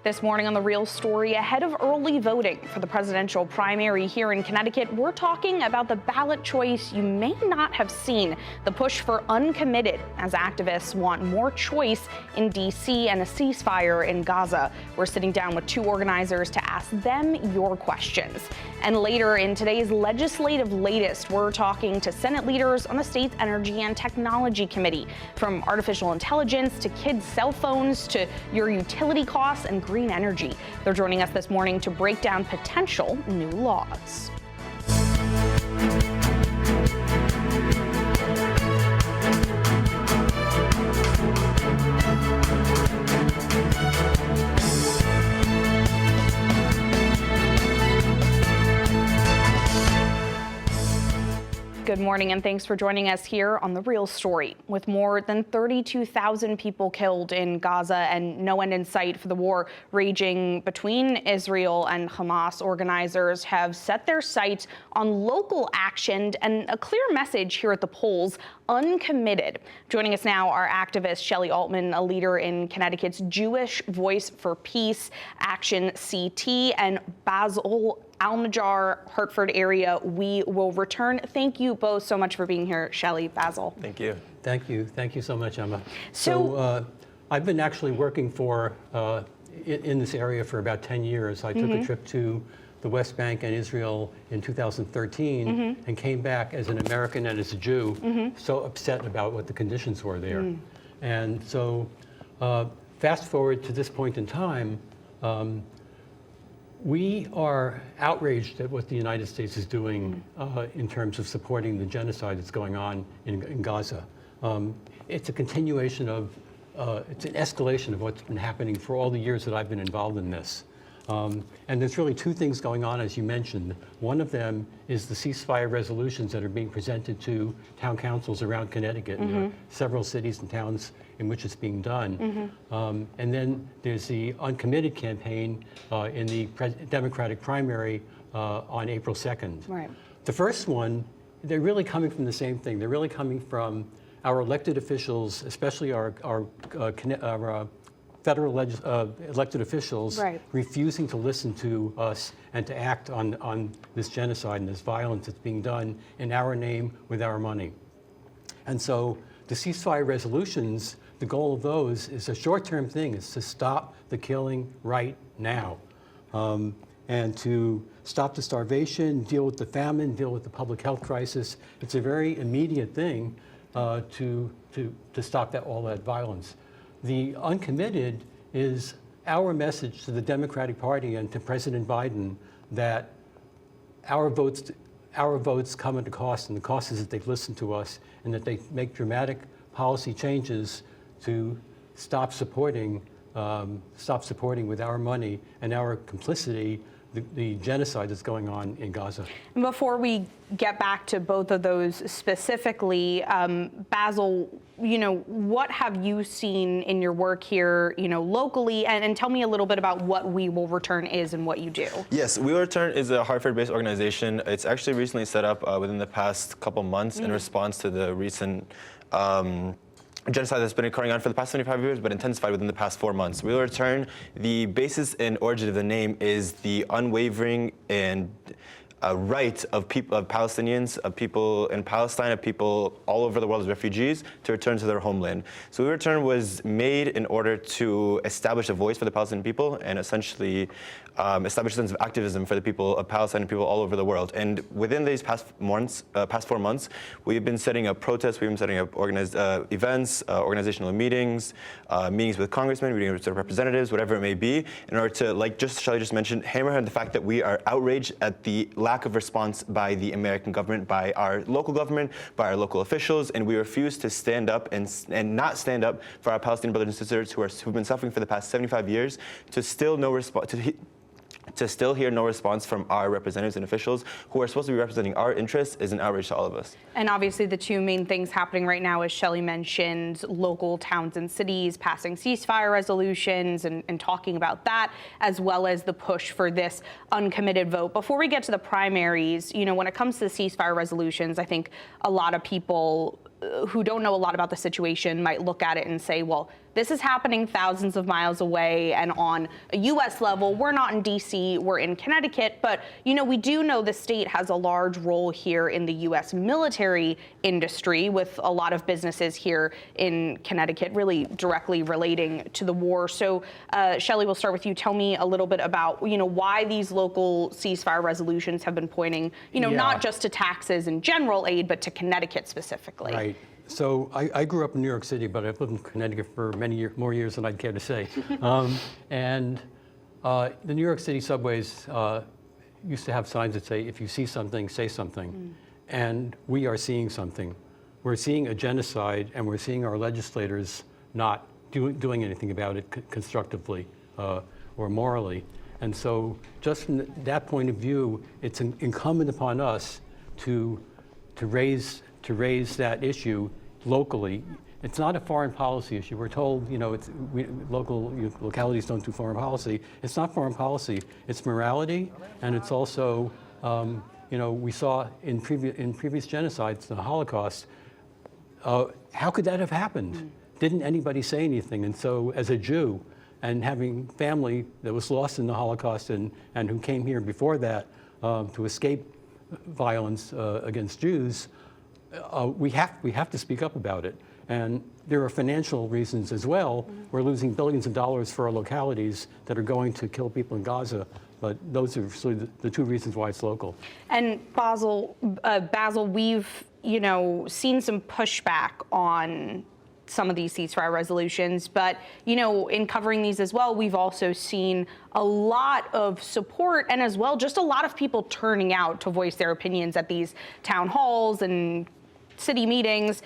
This morning on The Real Story, ahead of early voting for the presidential primary here in Connecticut, we're talking about the ballot choice you may not have seen, the push for uncommitted, as activists want more choice in D.C. and a ceasefire in Gaza. We're sitting down with two organizers to ask them your questions. And later in today's legislative latest, we're talking to Senate leaders on the state's Energy and Technology Committee, from artificial intelligence to kids' cell phones to your utility costs and green energy. They're joining us this morning to break down potential new laws. Good morning, and thanks for joining us here on The Real Story. With more than 32,000 people killed in Gaza and no end in sight for the war raging between Israel and Hamas, organizers have set their sights on local action and a clear message here at the polls: uncommitted. Joining us now are activist Shelly Altman, a leader in Connecticut's Jewish Voice for Peace Action CT, and Basel Alnajjar, Hartford area. We will return. Thank you both so much for being here, Shelly, Basel. Thank you. Thank you. Thank you so much, Emma. So I've been actually working in this area for about 10 years. I took a trip to the West Bank and Israel in 2013 and came back as an American and as a Jew, so upset about what the conditions were there. And so fast forward to this point in time, we are outraged at what the United States is doing in terms of supporting the genocide that's going on in Gaza. It's a continuation of, it's an escalation of what's been happening for all the years that I've been involved in this. And there's really two things going on, as you mentioned. One of them is the ceasefire resolutions that are being presented to town councils around Connecticut. And there are several cities and towns in which it's being done. And then there's the uncommitted campaign in the Democratic primary on April 2nd. Right. The first one, they're really coming from the same thing. They're really coming from our elected officials, especially our federal elected officials, refusing to listen to us and to act on this genocide and this violence that's being done in our name with our money. And so the ceasefire resolutions, the goal of those is a short-term thing, is to stop the killing right now, and to stop the starvation, deal with the famine, deal with the public health crisis. It's a very immediate thing to stop all that violence. The uncommitted is our message to the Democratic Party and to President Biden that our votes come at a cost, and the cost is that they listen to us and that they make dramatic policy changes to stop supporting with our money and our complicity the genocide that's going on in Gaza. And before we get back to both of those specifically, Basel, what have you seen in your work here, locally, and tell me a little bit about what We Will Return is and what you do. Yes, We Will Return is a Hartford-based organization. It's actually recently set up within the past couple months in response to the recent genocide that's been occurring on for the past 75 years, but intensified within the past 4 months. We Will Return, the basis and origin of the name is the unwavering and right of people, of Palestinians, of people in Palestine, of people all over the world as refugees to return to their homeland. So We Will Return was made in order to establish a voice for the Palestinian people and essentially establish a sense of activism for the people of Palestine and people all over the world. And within these past 4 months, we've been setting up protests, we've been setting up organized events, organizational meetings, meetings with congressmen, meetings with representatives, whatever it may be, in order to, like Shelly just mentioned, hammer home the fact that we are outraged at the lack of response by the American government, by our local government, by our local officials, and we refuse to stand up and not stand up for our Palestinian brothers and sisters who've been suffering for the past 75 years, to still hear no response from our representatives and officials who are supposed to be representing our interests is an outrage to all of us. And obviously the two main things happening right now, as Shelly mentioned, local towns and cities passing ceasefire resolutions and talking about that, as well as the push for this uncommitted vote. Before we get to the primaries, when it comes to the ceasefire resolutions, I think a lot of people who don't know a lot about the situation might look at it and say, well, this is happening thousands of miles away, and on a U.S. level, we're not in D.C., we're in Connecticut, but, you know, we do know the state has a large role here in the U.S. military industry, with a lot of businesses here in Connecticut really directly relating to the war. So, Shelly, we'll start with you. Tell me a little bit about, you know, why these local ceasefire resolutions have been pointing, you know, not just to taxes and general aid, but to Connecticut specifically. Right. So I grew up in New York City, but I've lived in Connecticut for many more years than I'd care to say. And the New York City subways used to have signs that say, if you see something, say something. And we are seeing something. We're seeing a genocide, and we're seeing our legislators not doing anything about it constructively or morally. And so just from that point of view, it's incumbent upon us to raise that issue locally. It's not a foreign policy issue. We're told, you know, localities don't do foreign policy. It's not foreign policy. It's morality, and it's also, you know, we saw in previous genocides, the Holocaust. How could that have happened? Didn't anybody say anything? And so, as a Jew, and having family that was lost in the Holocaust and who came here before that to escape violence against Jews, we have to speak up about it. And there are financial reasons as well. We're losing billions of dollars for our localities that are going to kill people in Gaza. But those are sort of the two reasons why it's local. And Basel, we've, you know, seen some pushback on some of these ceasefire resolutions, but, you know, in covering these as well, we've also seen a lot of support, and as well just a lot of people turning out to voice their opinions at these town halls and city meetings.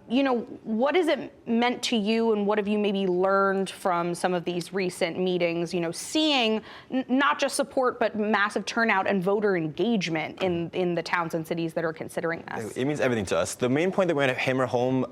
You know, what has it meant to you, and what have you maybe learned from some of these recent meetings, you know, seeing not just support, but massive turnout and voter engagement in the towns and cities that are considering this? It means everything to us. The main point that we want to hammer home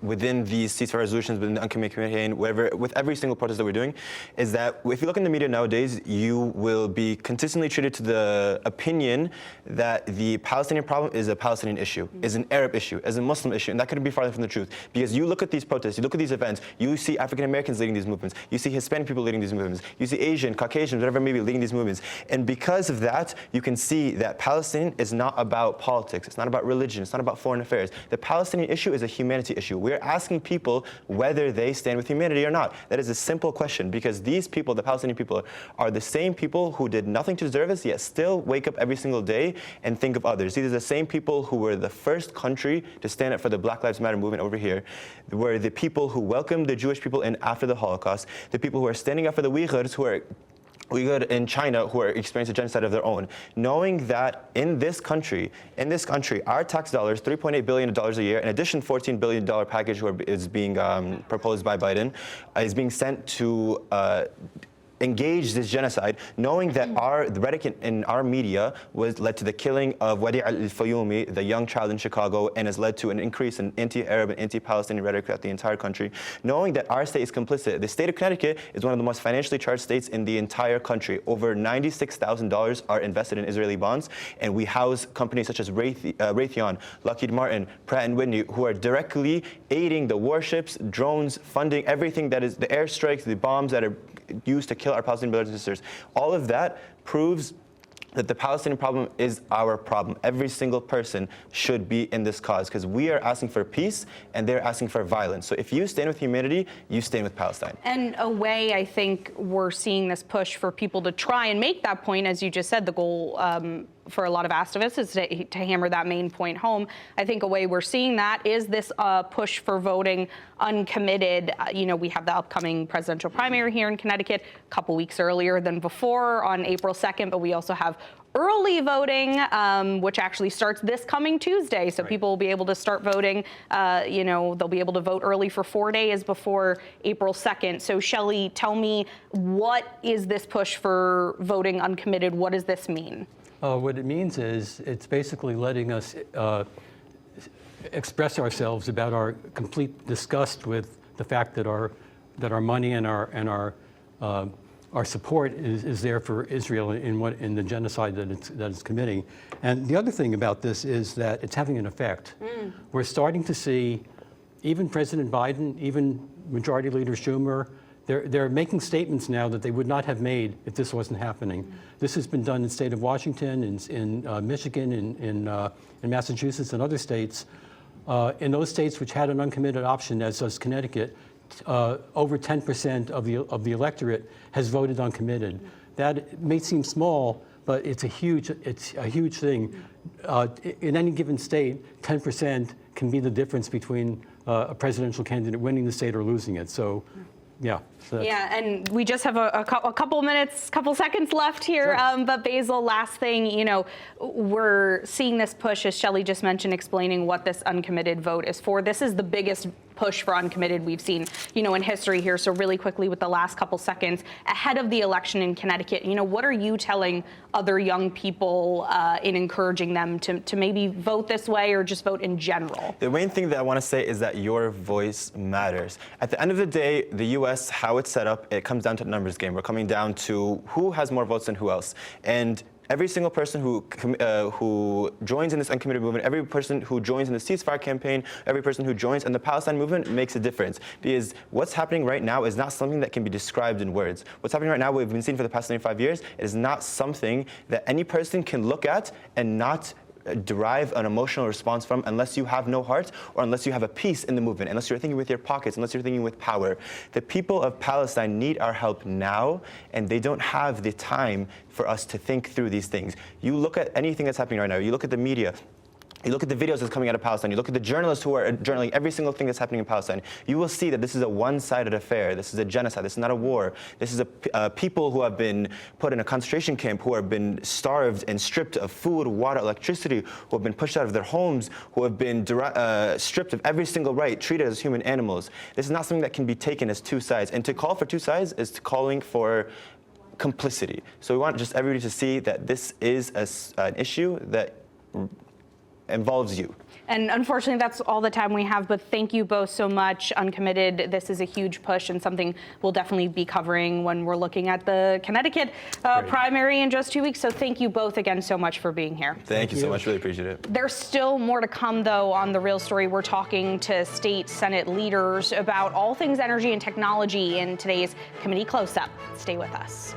within these ceasefire resolutions, within the uncommitted campaign, with every single protest that we're doing, is that if you look in the media nowadays, you will be consistently treated to the opinion that the Palestinian problem is a Palestinian issue, is an Arab issue, is a Muslim issue, and that couldn't be farther from the truth. Because you look at these protests, you look at these events, you see African Americans leading these movements, you see Hispanic people leading these movements, you see Asian, Caucasian, whatever it may be, leading these movements. And because of that, you can see that Palestine is not about politics, it's not about religion, it's not about foreign affairs. The Palestinian issue is a humanity issue. We're asking people whether they stand with humanity or not. That is a simple question, because these people, the Palestinian people, are the same people who did nothing to deserve us, yet still wake up every single day and think of others. These are the same people who were the first country to stand up for the Black Lives Matter movement over here, were the people who welcomed the Jewish people in after the Holocaust, the people who are standing up for the Uyghurs, who are Uyghur in China, who are experiencing a genocide of their own. Knowing that in this country, our tax dollars, $3.8 billion a year, in addition $14 billion package is being proposed by Biden, is being sent to engage this genocide, knowing that the rhetoric in our media led to the killing of Wadi al-Fayoumi, the young child in Chicago, and has led to an increase in anti-Arab and anti-Palestinian rhetoric throughout the entire country. Knowing that our state is complicit. The state of Connecticut is one of the most financially charged states in the entire country. Over $96,000 are invested in Israeli bonds, and we house companies such as Raytheon, Lockheed Martin, Pratt & Whitney, who are directly aiding the warships, drones, funding everything that is the airstrikes, the bombs that are used to kill our Palestinian brothers and sisters. All of that proves that the Palestinian problem is our problem. Every single person should be in this cause, because we are asking for peace and they're asking for violence. So if you stand with humanity, you stand with Palestine. And a way I think we're seeing this push for people to try and make that point, as you just said, the goal for a lot of activists is to hammer that main point home. I think a way we're seeing that is this push for voting uncommitted. You know, we have the upcoming presidential primary here in Connecticut a couple weeks earlier than before on April 2nd, but we also have early voting, which actually starts this coming Tuesday. So people will be able to start voting. You know, they'll be able to vote early for 4 days before April 2nd. So Shelly, tell me, what is this push for voting uncommitted? What does this mean? What it means is it's basically letting us express ourselves about our complete disgust with the fact that our money and our support is there for Israel in the genocide that it's committing. And the other thing about this is that it's having an effect. We're starting to see even President Biden, even Majority Leader Schumer, they're making statements now that they would not have made if this wasn't happening. This has been done in the state of Washington, in Michigan, in Massachusetts, and other states. In those states which had an uncommitted option, as does Connecticut, over 10% of the electorate has voted uncommitted. That may seem small, but it's a huge thing. In any given state, 10% can be the difference between a presidential candidate winning the state or losing it. So, yeah. Yeah, and we just have a couple seconds left here. Sure. But Basel, last thing, we're seeing this push, as Shelly just mentioned, explaining what this uncommitted vote is for. This is the biggest push for uncommitted we've seen, in history here. So really quickly, with the last couple seconds, ahead of the election in Connecticut, what are you telling other young people in encouraging them to maybe vote this way or just vote in general? The main thing that I want to say is that your voice matters. At the end of the day, the U.S., how it's set up, it comes down to a numbers game. We're coming down to who has more votes than who else. And every single person who joins in this uncommitted movement, every person who joins in the ceasefire campaign, every person who joins in the Palestine movement makes a difference. Because what's happening right now is not something that can be described in words. What's happening right now, what we've been seeing for the past 75 years, it is not something that any person can look at and not derive an emotional response from unless you have no heart or unless you have a peace in the movement, unless you're thinking with your pockets, unless you're thinking with power. The people of Palestine need our help now, and they don't have the time for us to think through these things. You look at anything that's happening right now, you look at the media, you look at the videos that's coming out of Palestine, you look at the journalists who are journaling every single thing that's happening in Palestine, you will see that this is a one-sided affair. This is a genocide. This is not a war. This is people who have been put in a concentration camp, who have been starved and stripped of food, water, electricity, who have been pushed out of their homes, who have been stripped of every single right, treated as human animals. This is not something that can be taken as two sides. And to call for two sides is calling for complicity. So we want just everybody to see that this is an issue that involves you. And unfortunately, that's all the time we have, but thank you both so much. Uncommitted, this is a huge push and something we'll definitely be covering when we're looking at the Connecticut primary in just 2 weeks. So thank you both again so much for being here. Thank you so much, really appreciate it. There's still more to come, though, on The Real Story. We're talking to state Senate leaders about all things energy and technology in today's committee close-up. Stay with us.